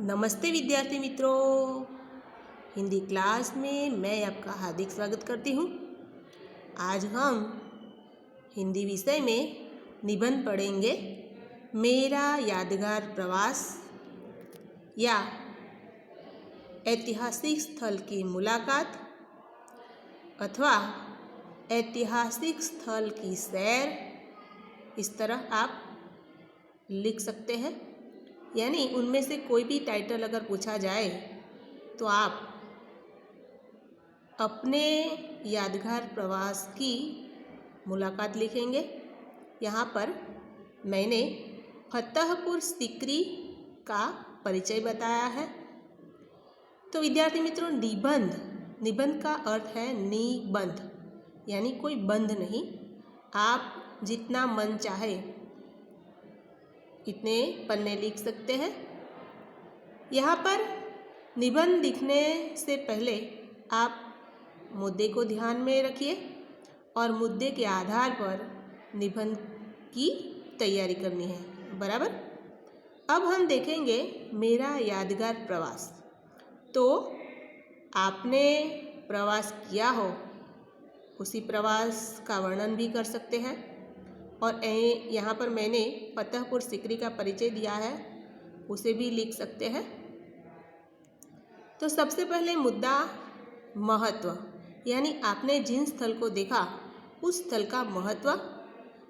नमस्ते विद्यार्थी मित्रों, हिंदी क्लास में मैं आपका हार्दिक स्वागत करती हूँ। आज हम हिंदी विषय में निबंध पढ़ेंगे। मेरा यादगार प्रवास या ऐतिहासिक स्थल की मुलाकात अथवा ऐतिहासिक स्थल की सैर, इस तरह आप लिख सकते हैं। यानी उनमें से कोई भी टाइटल अगर पूछा जाए तो आप अपने यादगार प्रवास की मुलाकात लिखेंगे। यहाँ पर मैंने फतेहपुर सीकरी का परिचय बताया है। तो विद्यार्थी मित्रों, निबंध का अर्थ है निबंध, यानी कोई बंध नहीं। आप जितना मन चाहे इतने पन्ने लिख सकते हैं। यहाँ पर निबंध लिखने से पहले आप मुद्दे को ध्यान में रखिए और मुद्दे के आधार पर निबंध की तैयारी करनी है, बराबर। अब हम देखेंगे मेरा यादगार प्रवास। तो आपने प्रवास किया हो उसी प्रवास का वर्णन भी कर सकते हैं। और यहाँ पर मैंने फतेहपुर सीकरी का परिचय दिया है, उसे भी लिख सकते हैं। तो सबसे पहले मुद्दा महत्व, यानी आपने जिन स्थल को देखा उस स्थल का महत्व।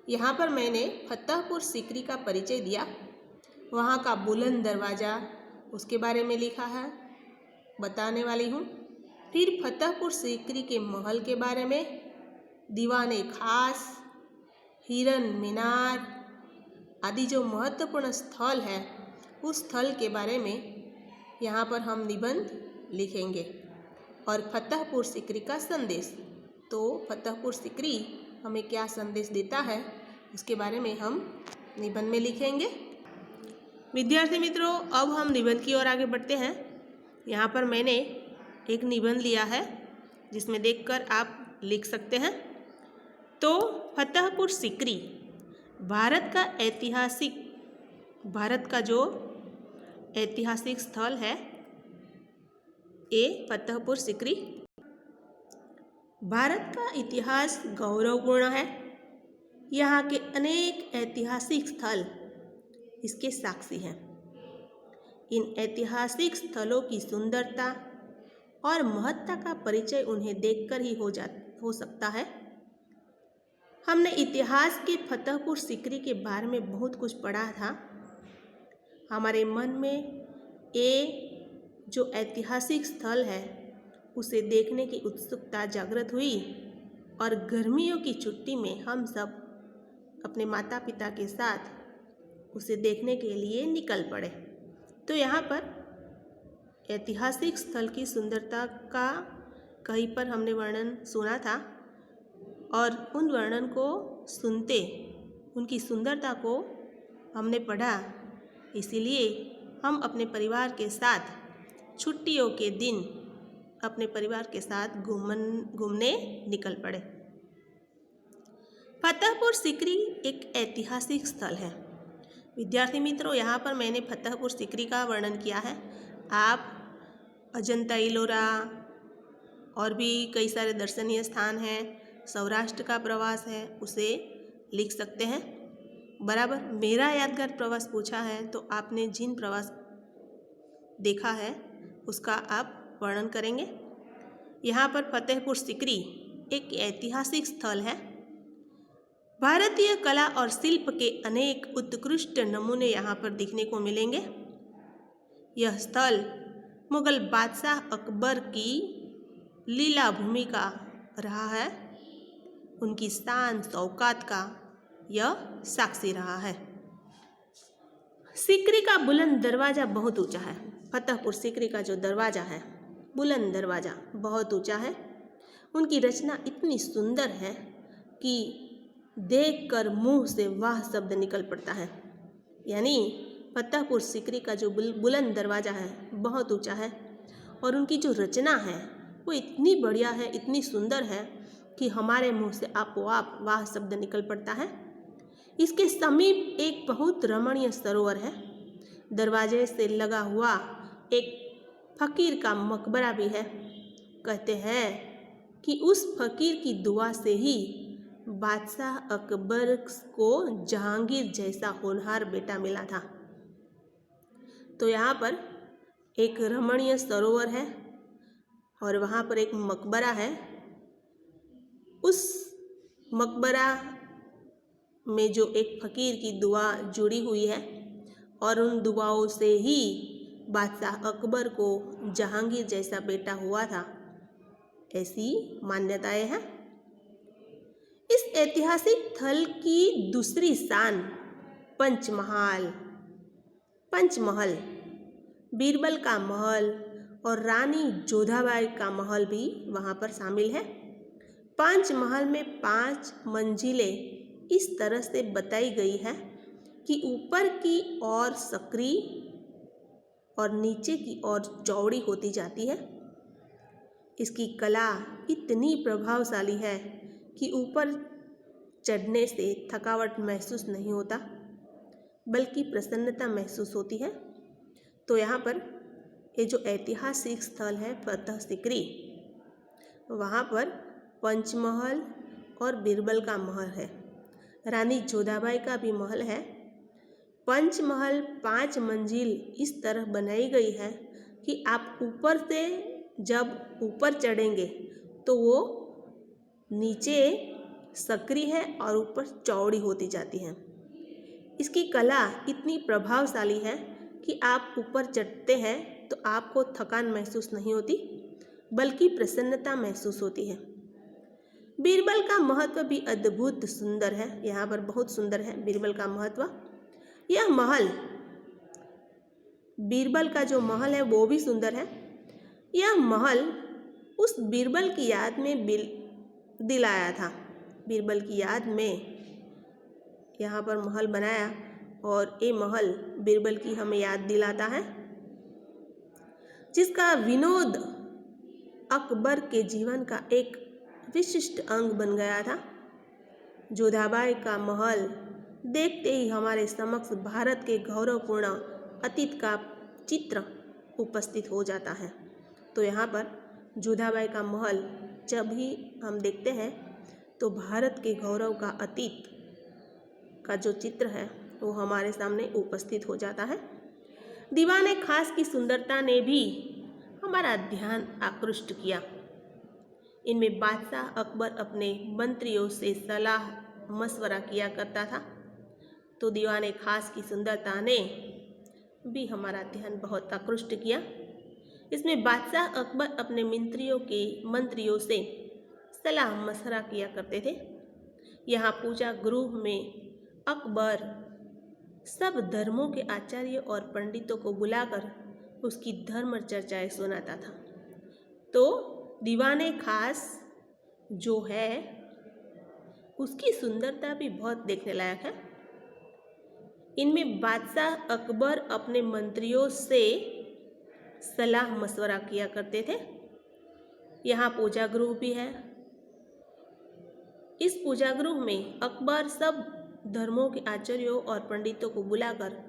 यहाँ पर मैंने फतेहपुर सीकरी का परिचय दिया, वहाँ का बुलंद दरवाज़ा, उसके बारे में लिखा है, बताने वाली हूँ। फिर फतेहपुर सीकरी के महल के बारे में, दीवाने खास, हिरन मीनार आदि जो महत्वपूर्ण स्थल है उस स्थल के बारे में यहाँ पर हम निबंध लिखेंगे। और फतेहपुर सीकरी का संदेश, तो फतेहपुर सीकरी हमें क्या संदेश देता है उसके बारे में हम निबंध में लिखेंगे। विद्यार्थी मित्रों, अब हम निबंध की ओर आगे बढ़ते हैं। यहाँ पर मैंने एक निबंध लिया है जिसमें देखकर आप लिख सकते हैं। तो फतेहपुर सीकरी भारत का जो ऐतिहासिक स्थल है, ये फतेहपुर सीकरी। भारत का इतिहास गौरवपूर्ण है। यहाँ के अनेक ऐतिहासिक स्थल इसके साक्षी हैं। इन ऐतिहासिक स्थलों की सुंदरता और महत्ता का परिचय उन्हें देखकर ही हो सकता है। हमने इतिहास के फतेहपुर सीकरी के बारे में बहुत कुछ पढ़ा था। हमारे मन में ये जो ऐतिहासिक स्थल है उसे देखने की उत्सुकता जागृत हुई और गर्मियों की छुट्टी में हम सब अपने माता पिता के साथ उसे देखने के लिए निकल पड़े। तो यहाँ पर ऐतिहासिक स्थल की सुंदरता का कहीं पर हमने वर्णन सुना था और उन वर्णन को सुनते उनकी सुंदरता को हमने पढ़ा। इसीलिए हम अपने परिवार के साथ छुट्टियों के दिन अपने परिवार के साथ घूमने निकल पड़े। फतेहपुर सीकरी एक ऐतिहासिक स्थल है। विद्यार्थी मित्रों, यहाँ पर मैंने फतेहपुर सीकरी का वर्णन किया है। आप अजंता इलोरा और भी कई सारे दर्शनीय स्थान हैं, सौराष्ट्र का प्रवास है, उसे लिख सकते हैं, बराबर। मेरा यादगार प्रवास पूछा है तो आपने जिन प्रवास देखा है उसका आप वर्णन करेंगे। यहाँ पर फतेहपुर सीकरी एक ऐतिहासिक स्थल है। भारतीय कला और शिल्प के अनेक उत्कृष्ट नमूने यहाँ पर देखने को मिलेंगे। यह स्थल मुगल बादशाह अकबर की लीला भूमि का रहा है। उनकी शान शौकत का यह साक्षी रहा है। सीकरी का बुलंद दरवाज़ा बहुत ऊंचा है। फतेहपुर सीकरी का जो दरवाज़ा है, बुलंद दरवाज़ा, बहुत ऊंचा है। उनकी रचना इतनी सुंदर है कि देखकर मुंह से वाह शब्द निकल पड़ता है। यानी फतेहपुर सीकरी का जो बुलंद दरवाज़ा है बहुत ऊंचा है और उनकी जो रचना है वो इतनी बढ़िया है, इतनी सुंदर है कि हमारे मुंह से आपो आप वाह शब्द निकल पड़ता है। इसके समीप एक बहुत रमणीय सरोवर है। दरवाजे से लगा हुआ एक फकीर का मकबरा भी है। कहते हैं कि उस फकीर की दुआ से ही बादशाह अकबर को जहांगीर जैसा होनहार बेटा मिला था। तो यहाँ पर एक रमणीय सरोवर है और वहाँ पर एक मकबरा है। उस मकबरा में जो एक फकीर की दुआ जुड़ी हुई है और उन दुआओं से ही बादशाह अकबर को जहांगीर जैसा बेटा हुआ था, ऐसी मान्यताएं हैं। इस ऐतिहासिक स्थल की दूसरी शान पंचमहल, बीरबल का महल और रानी जोधाबाई का महल भी वहाँ पर शामिल है। पंचमहल में 5 मंजिलें इस तरह से बताई गई है कि ऊपर की ओर सकरी और नीचे की ओर चौड़ी होती जाती है। इसकी कला इतनी प्रभावशाली है कि ऊपर चढ़ने से थकावट महसूस नहीं होता, बल्कि प्रसन्नता महसूस होती है। तो यहाँ पर ये जो ऐतिहासिक स्थल है फतह सिकरी, वहाँ पर पंचमहल और बीरबल का महल है, रानी जोधाबाई का भी महल है। पंचमहल 5 मंजिल इस तरह बनाई गई है कि आप ऊपर से जब ऊपर चढ़ेंगे तो वो नीचे सकरी है और ऊपर चौड़ी होती जाती है। इसकी कला इतनी प्रभावशाली है कि आप ऊपर चढ़ते हैं तो आपको थकान महसूस नहीं होती, बल्कि प्रसन्नता महसूस होती है। बीरबल का महत्व भी अद्भुत सुंदर है। यहाँ पर बहुत सुंदर है बीरबल का महत्व। यह महल, बीरबल का जो महल है वो भी सुंदर है। यह महल उस बीरबल की याद में दिलाया था। बीरबल की याद में यहाँ पर महल बनाया और ये महल बीरबल की हमें याद दिलाता है, जिसका विनोद अकबर के जीवन का एक विशिष्ट अंग बन गया था। जोधाबाई का महल देखते ही हमारे समक्ष भारत के गौरवपूर्ण अतीत का चित्र उपस्थित हो जाता है। तो यहाँ पर जोधाबाई का महल जब भी हम देखते हैं तो भारत के गौरव का अतीत का जो चित्र है वो हमारे सामने उपस्थित हो जाता है। दीवाने खास की सुंदरता ने भी हमारा ध्यान आकृष्ट किया। इनमें बादशाह अकबर अपने मंत्रियों से सलाह मशवरा किया करता था। तो दीवाने खास की सुंदरता ने भी हमारा ध्यान बहुत आकृष्ट किया। इसमें बादशाह अकबर अपने मंत्रियों से सलाह मशवरा किया करते थे। यहाँ पूजा गृह में अकबर सब धर्मों के आचार्यों और पंडितों को बुलाकर उसकी धर्म चर्चाएं सुनाता था। तो दीवाने खास जो है उसकी सुंदरता भी बहुत देखने लायक है। इनमें बादशाह अकबर अपने मंत्रियों से सलाह मशवरा किया करते थे। यहाँ पूजा गृह भी है। इस पूजा गृह में अकबर सब धर्मों के आचार्यों और पंडितों को बुलाकर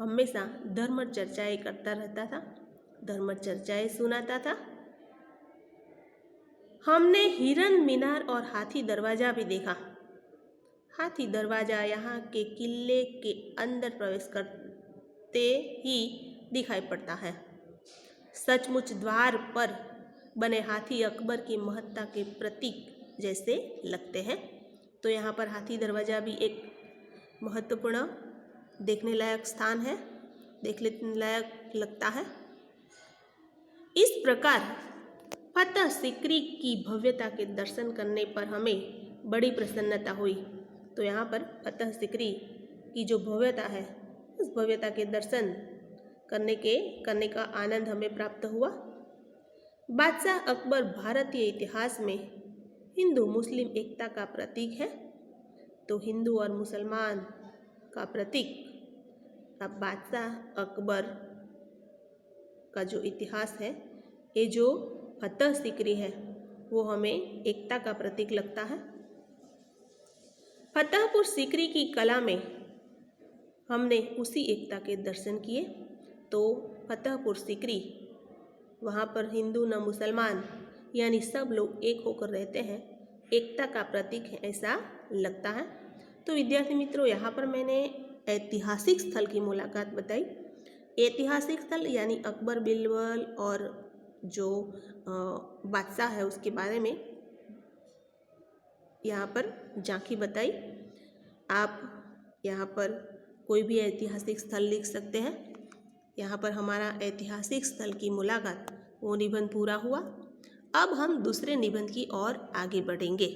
हमेशा धर्म चर्चाएं करता रहता था, धर्म चर्चाएं सुनाता था। हमने हिरन मीनार और हाथी दरवाजा भी देखा। हाथी दरवाजा यहाँ के किले के अंदर प्रवेश करते ही दिखाई पड़ता है। सचमुच द्वार पर बने हाथी अकबर की महत्ता के प्रतीक जैसे लगते हैं। तो यहाँ पर हाथी दरवाजा भी एक महत्वपूर्ण देखने लायक स्थान है, देखने लायक लगता है। इस प्रकार फतह सिकरी की भव्यता के दर्शन करने पर हमें बड़ी प्रसन्नता हुई। तो यहाँ पर फतह सिकरी की जो भव्यता है उस भव्यता के दर्शन करने का आनंद हमें प्राप्त हुआ। बादशाह अकबर भारतीय इतिहास में हिंदू मुस्लिम एकता का प्रतीक है। तो हिंदू और मुसलमान का प्रतीक अब बादशाह अकबर का जो इतिहास है, ये जो फतह सिकरी है वो हमें एकता का प्रतीक लगता है। फतेहपुर सिकरी की कला में हमने उसी एकता के दर्शन किए। तो फतेहपुर सीकरी, वहाँ पर हिंदू न मुसलमान यानी सब लोग एक होकर रहते हैं, एकता का प्रतीक है ऐसा लगता है। तो विद्यार्थी मित्रों, यहाँ पर मैंने ऐतिहासिक स्थल की मुलाकात बताई। ऐतिहासिक स्थल यानी अकबर बिरबल और जो बादशाह है उसके बारे में यहाँ पर झांकी बताई। आप यहाँ पर कोई भी ऐतिहासिक स्थल लिख सकते हैं। यहाँ पर हमारा ऐतिहासिक स्थल की मुलाकात वो निबंध पूरा हुआ। अब हम दूसरे निबंध की ओर आगे बढ़ेंगे।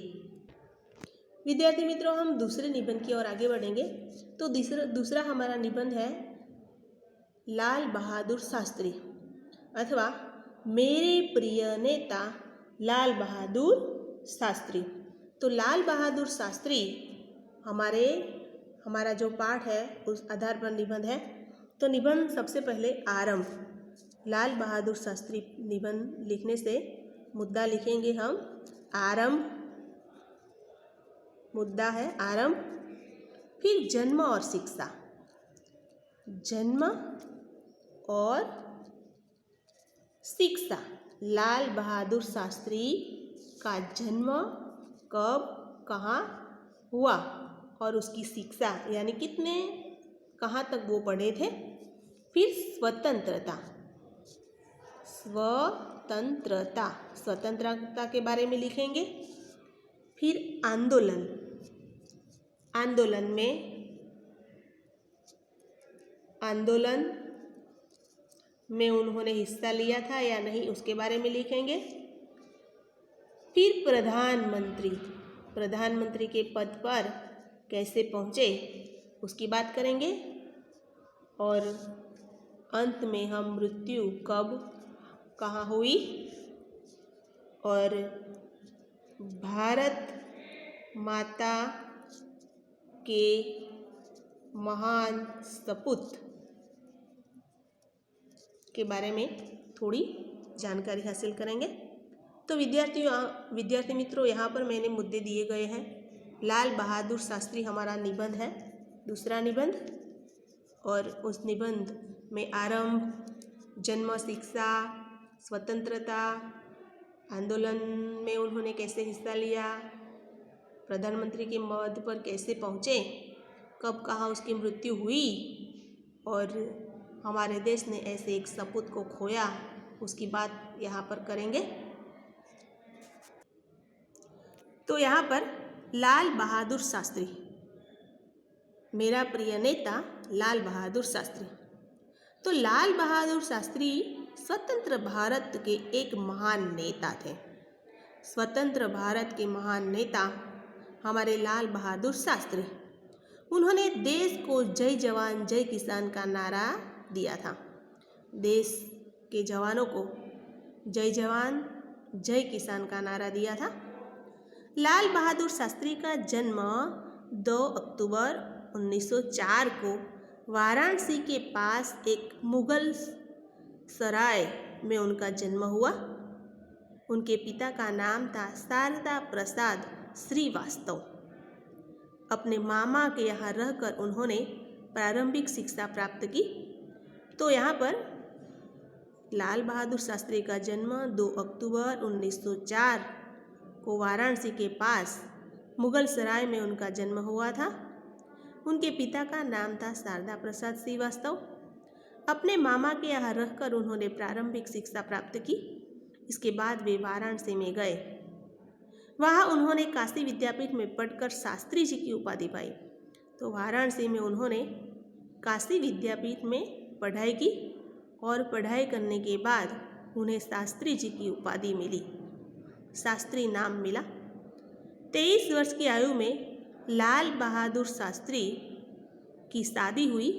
विद्यार्थी मित्रों, हम दूसरे निबंध की ओर आगे बढ़ेंगे। तो दूसरा हमारा निबंध है लाल बहादुर शास्त्री अथवा मेरे प्रिय नेता लाल बहादुर शास्त्री। तो लाल बहादुर शास्त्री हमारा जो पाठ है उस आधार पर निबंध है। तो निबंध सबसे पहले आरंभ। लाल बहादुर शास्त्री निबंध लिखने से मुद्दा लिखेंगे हम आरंभ, मुद्दा है आरंभ। फिर जन्म और शिक्षा, जन्म और शिक्षा। लाल बहादुर शास्त्री का जन्म कब कहाँ हुआ और उसकी शिक्षा यानी कहाँ तक वो पढ़े थे। फिर स्वतंत्रता, स्वतंत्रता के बारे में लिखेंगे। फिर आंदोलन, आंदोलन में उन्होंने हिस्सा लिया था या नहीं उसके बारे में लिखेंगे। फिर प्रधानमंत्री के पद पर कैसे पहुँचे उसकी बात करेंगे। और अंत में हम मृत्यु कब कहाँ हुई और भारत माता के महान सपूत के बारे में थोड़ी जानकारी हासिल करेंगे। तो विद्यार्थी मित्रों, यहाँ पर मैंने मुद्दे दिए गए हैं। लाल बहादुर शास्त्री हमारा निबंध है, दूसरा निबंध, और उस निबंध में आरंभ, जन्म, शिक्षा, स्वतंत्रता, आंदोलन में उन्होंने कैसे हिस्सा लिया, प्रधानमंत्री के पद पर कैसे पहुँचे, कब कहाँ उसकी मृत्यु हुई और हमारे देश ने ऐसे एक सपूत को खोया, उसकी बात यहाँ पर करेंगे। तो यहाँ पर लाल बहादुर शास्त्री, मेरा प्रिय नेता लाल बहादुर शास्त्री। तो लाल बहादुर शास्त्री स्वतंत्र भारत के एक महान नेता थे। स्वतंत्र भारत के महान नेता हमारे लाल बहादुर शास्त्री, उन्होंने देश को जय जवान जय किसान का नारा दिया था। देश के जवानों को जय जवान जय किसान का नारा दिया था। लाल बहादुर शास्त्री का जन्म 2 अक्टूबर 1904 को वाराणसी के पास एक मुगल सराय में उनका जन्म हुआ। उनके पिता का नाम था शारदा प्रसाद श्रीवास्तव। अपने मामा के यहाँ रहकर उन्होंने प्रारंभिक शिक्षा प्राप्त की। तो यहाँ पर लाल बहादुर शास्त्री का जन्म 2 अक्टूबर 1904 को वाराणसी के पास मुगल सराय में उनका जन्म हुआ था। उनके पिता का नाम था शारदा प्रसाद श्रीवास्तव। अपने मामा के यहाँ रहकर उन्होंने प्रारंभिक शिक्षा प्राप्त की। इसके बाद वे वाराणसी में गए। वहाँ उन्होंने काशी विद्यापीठ में पढ़कर शास्त्री जी की उपाधि पाई। तो वाराणसी में उन्होंने काशी विद्यापीठ में पढ़ाई की और पढ़ाई करने के बाद उन्हें शास्त्री जी की उपाधि मिली, शास्त्री नाम मिला। 23 वर्ष की आयु में लाल बहादुर शास्त्री की शादी हुई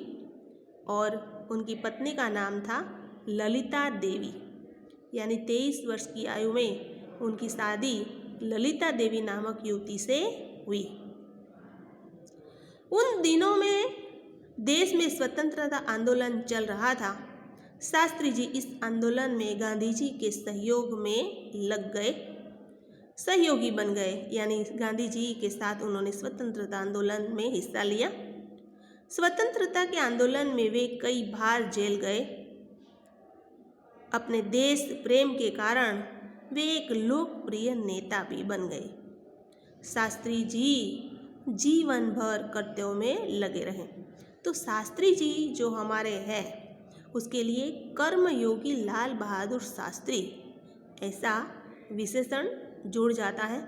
और उनकी पत्नी का नाम था ललिता देवी। यानी 23 वर्ष की आयु में उनकी शादी ललिता देवी नामक युवती से हुई। उन दिनों में देश में स्वतंत्रता आंदोलन चल रहा था। शास्त्री जी इस आंदोलन में गांधी जी के सहयोग में लग गए, सहयोगी बन गए। यानी गांधी जी के साथ उन्होंने स्वतंत्रता आंदोलन में हिस्सा लिया। स्वतंत्रता के आंदोलन में वे कई बार जेल गए अपने देश प्रेम के कारण वे एक लोकप्रिय नेता भी बन गए। शास्त्री जी जीवन भर कर्तव्यों में लगे रहे। तो शास्त्री जी जो हमारे हैं उसके लिए कर्मयोगी लाल बहादुर शास्त्री ऐसा विशेषण जुड़ जाता है,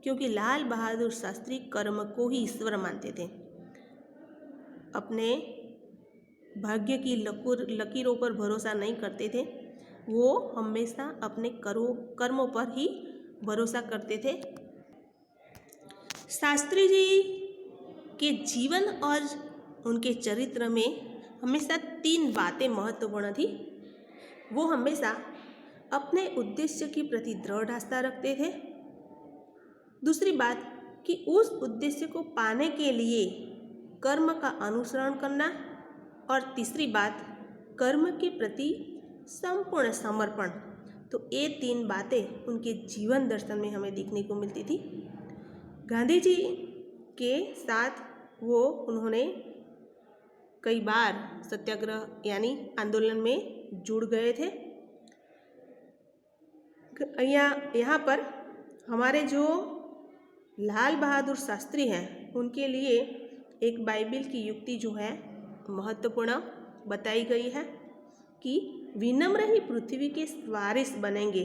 क्योंकि लाल बहादुर शास्त्री कर्म को ही ईश्वर मानते थे। अपने भाग्य की लकीरों पर भरोसा नहीं करते थे, वो हमेशा अपने कर्मों पर ही भरोसा करते थे। शास्त्री जी के जीवन और उनके चरित्र में हमेशा 3 बातें महत्वपूर्ण थी। वो हमेशा अपने उद्देश्य के प्रति दृढ़ आस्था रखते थे। दूसरी बात कि उस उद्देश्य को पाने के लिए कर्म का अनुसरण करना, और तीसरी बात कर्म के प्रति संपूर्ण समर्पण। तो ये 3 बातें उनके जीवन दर्शन में हमें देखने को मिलती थी। गांधी जी के साथ उन्होंने कई बार सत्याग्रह यानी आंदोलन में जुड़ गए थे। यहाँ पर हमारे जो लाल बहादुर शास्त्री हैं उनके लिए एक बाइबिल की युक्ति जो है महत्वपूर्ण बताई गई है कि विनम्र ही पृथ्वी के वारिस बनेंगे।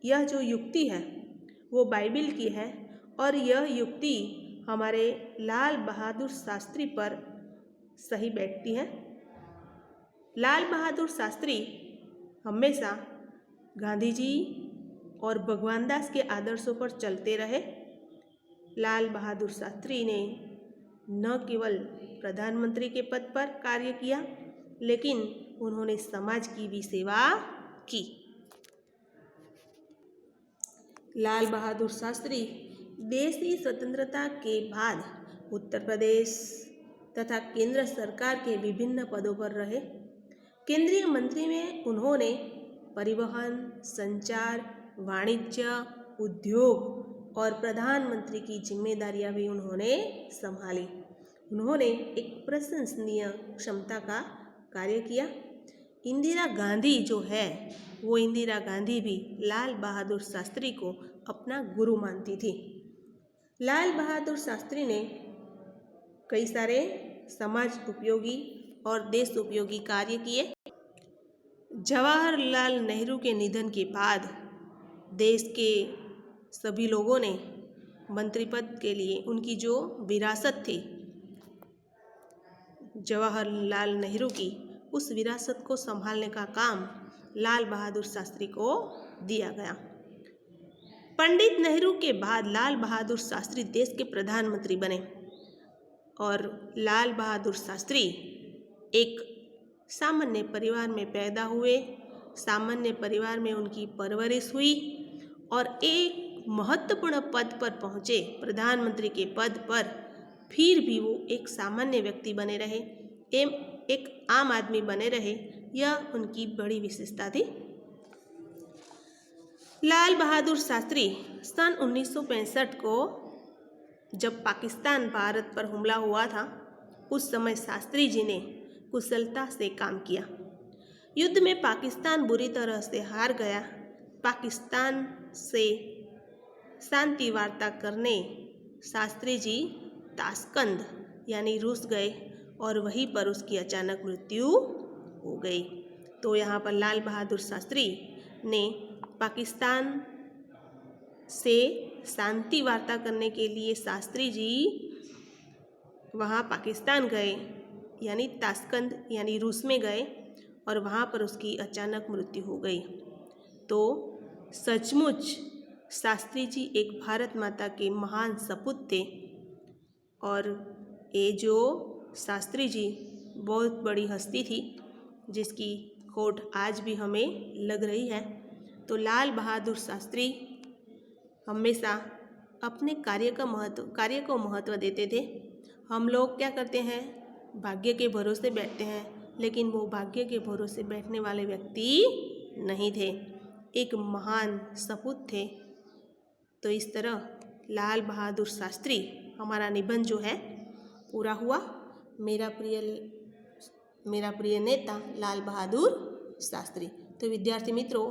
यह जो युक्ति है वो बाइबिल की है, और यह युक्ति हमारे लाल बहादुर शास्त्री पर सही बैठती है। लाल बहादुर शास्त्री हमेशा गांधी जी और भगवान दास के आदर्शों पर चलते रहे। लाल बहादुर शास्त्री ने न केवल प्रधानमंत्री के पद पर कार्य किया, लेकिन उन्होंने समाज की भी सेवा की। लाल बहादुर शास्त्री देश की स्वतंत्रता के बाद उत्तर प्रदेश तथा केंद्र सरकार के विभिन्न पदों पर रहे। केंद्रीय मंत्री में उन्होंने परिवहन, संचार, वाणिज्य, उद्योग और प्रधानमंत्री की जिम्मेदारियां भी उन्होंने संभाली। उन्होंने एक प्रशंसनीय क्षमता का कार्य किया। इंदिरा गांधी जो है वो इंदिरा गांधी भी लाल बहादुर शास्त्री को अपना गुरु मानती थी। लाल बहादुर शास्त्री ने कई सारे समाज उपयोगी और देश उपयोगी कार्य किए। जवाहरलाल नेहरू के निधन के बाद देश के सभी लोगों ने मंत्री पद के लिए उनकी जो विरासत थी जवाहरलाल नेहरू की, उस विरासत को संभालने का काम लाल बहादुर शास्त्री को दिया गया। पंडित नेहरू के बाद लाल बहादुर शास्त्री देश के प्रधानमंत्री बने, और लाल बहादुर शास्त्री एक सामान्य परिवार में पैदा हुए। सामान्य परिवार में उनकी परवरिश हुई और एक महत्वपूर्ण पद पर पहुँचे, प्रधानमंत्री के पद पर। फिर भी वो एक सामान्य व्यक्ति बने रहे, एक आम आदमी बने रहे। यह उनकी बड़ी विशेषता थी। लाल बहादुर शास्त्री सन 1965 को जब पाकिस्तान भारत पर हमला हुआ था, उस समय शास्त्री जी ने कुशलता से काम किया। युद्ध में पाकिस्तान बुरी तरह से हार गया। पाकिस्तान से शांति वार्ता करने शास्त्री जी ताशकंद यानी रूस गए, और वहीं पर उसकी अचानक मृत्यु हो गई। तो यहाँ पर लाल बहादुर शास्त्री ने पाकिस्तान से शांति वार्ता करने के लिए शास्त्री जी वहाँ पाकिस्तान गए, यानी ताशकंद यानी रूस में गए, और वहाँ पर उसकी अचानक मृत्यु हो गई। तो सचमुच शास्त्री जी एक भारत माता के महान सपूत थे, और ये जो शास्त्री जी बहुत बड़ी हस्ती थी जिसकी खोट आज भी हमें लग रही है। तो लाल बहादुर शास्त्री हमेशा अपने कार्य को महत्व देते थे। हम लोग क्या करते हैं, भाग्य के भरोसे बैठते हैं, लेकिन वो भाग्य के भरोसे बैठने वाले व्यक्ति नहीं थे, एक महान सपूत थे। तो इस तरह लाल बहादुर शास्त्री हमारा निबंध जो है पूरा हुआ। मेरा प्रिय नेता लाल बहादुर शास्त्री। तो विद्यार्थी मित्रों,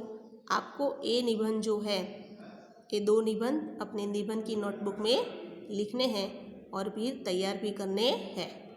आपको ये निबंध जो है, ये 2 निबंध अपने निबंध की नोटबुक में लिखने हैं और फिर तैयार भी करने हैं।